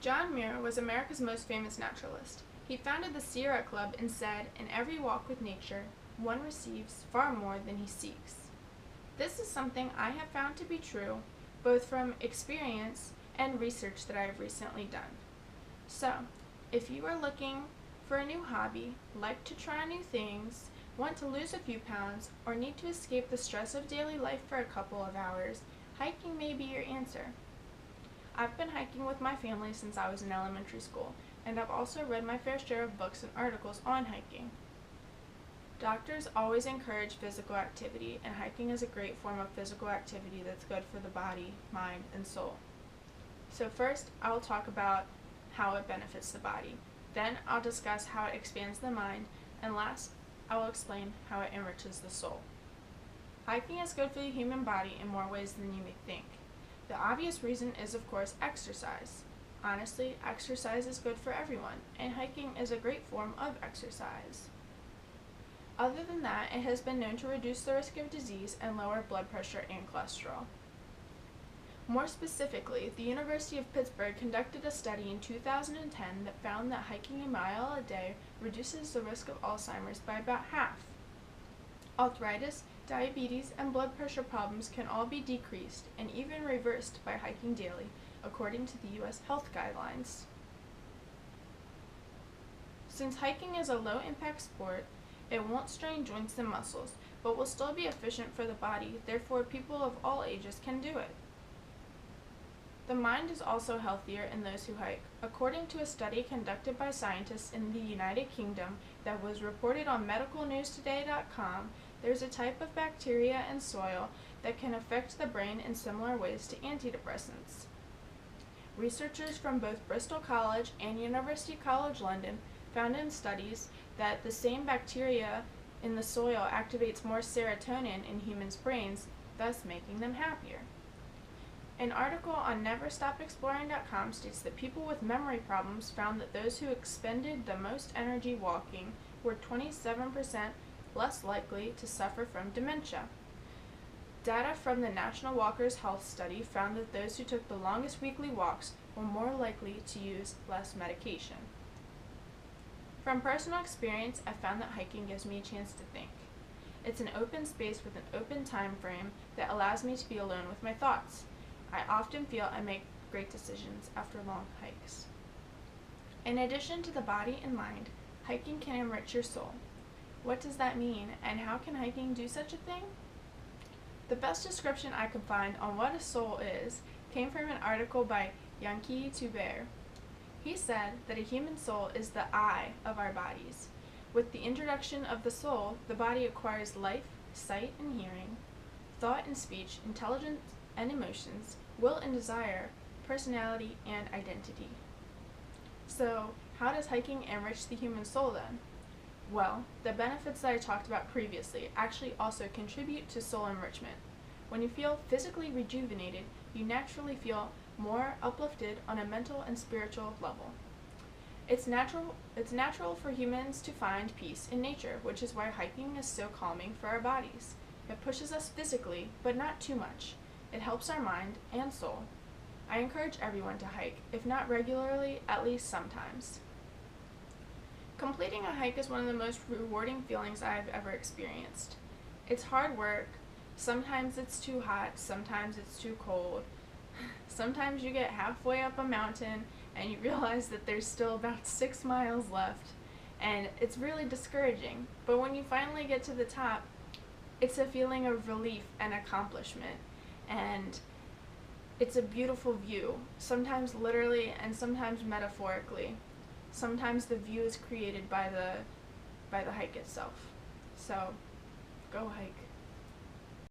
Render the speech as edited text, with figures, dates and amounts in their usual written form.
John Muir was America's most famous naturalist. He founded the Sierra Club and said, "In every walk with nature, one receives far more than he seeks." This is something I have found to be true, both from experience and research that I have recently done. So, if you are looking for a new hobby, like to try new things, want to lose a few pounds, or need to escape the stress of daily life for a couple of hours, hiking may be your answer. I've been hiking with my family since I was in elementary school, and I've also read my fair share of books and articles on hiking. Doctors always encourage physical activity, and hiking is a great form of physical activity that's good for the body, mind, and soul. So first, I will talk about how it benefits the body. Then I'll discuss how it expands the mind, and last, I will explain how it enriches the soul. Hiking is good for the human body in more ways than you may think. The obvious reason is, of course, exercise. Honestly, exercise is good for everyone, and hiking is a great form of exercise. Other than that, it has been known to reduce the risk of disease and lower blood pressure and cholesterol. More specifically, the University of Pittsburgh conducted a study in 2010 that found that hiking a mile a day reduces the risk of Alzheimer's by about half. Arthritis, diabetes, and blood pressure problems can all be decreased and even reversed by hiking daily, according to the U.S. health guidelines. Since hiking is a low-impact sport, it won't strain joints and muscles, but will still be efficient for the body, therefore people of all ages can do it. The mind is also healthier in those who hike. According to a study conducted by scientists in the United Kingdom that was reported on medicalnewstoday.com, there's a type of bacteria in soil that can affect the brain in similar ways to antidepressants. Researchers from both Bristol College and University College London found in studies that the same bacteria in the soil activates more serotonin in humans' brains, thus making them happier. An article on NeverStopExploring.com states that people with memory problems found that those who expended the most energy walking were 27% less likely to suffer from dementia. Data from the National Walkers Health Study found that those who took the longest weekly walks were more likely to use less medication. From personal experience, I found that hiking gives me a chance to think. It's an open space with an open time frame that allows me to be alone with my thoughts. I often feel I make great decisions after long hikes. In addition to the body and mind, hiking can enrich your soul. What does that mean, and how can hiking do such a thing? The best description I could find on what a soul is came from an article by Yankee Tuber. He said that a human soul is the eye of our bodies. With the introduction of the soul, the body acquires life, sight and hearing, thought and speech, intelligence and emotions, will and desire, personality and identity. So, how does hiking enrich the human soul then? Well, the benefits that I talked about previously actually also contribute to soul enrichment. When you feel physically rejuvenated, you naturally feel more uplifted on a mental and spiritual level. It's natural for humans to find peace in nature, which is why hiking is so calming for our bodies. It pushes us physically, but not too much. It helps our mind and soul. I encourage everyone to hike, if not regularly, at least sometimes. Completing a hike is one of the most rewarding feelings I have ever experienced. It's hard work. Sometimes it's too hot, sometimes it's too cold. Sometimes you get halfway up a mountain and you realize that there's still about 6 miles left, and it's really discouraging. But when you finally get to the top, it's a feeling of relief and accomplishment, and it's a beautiful view, sometimes literally and sometimes metaphorically. Sometimes the view is created by the hike itself. So, go hike.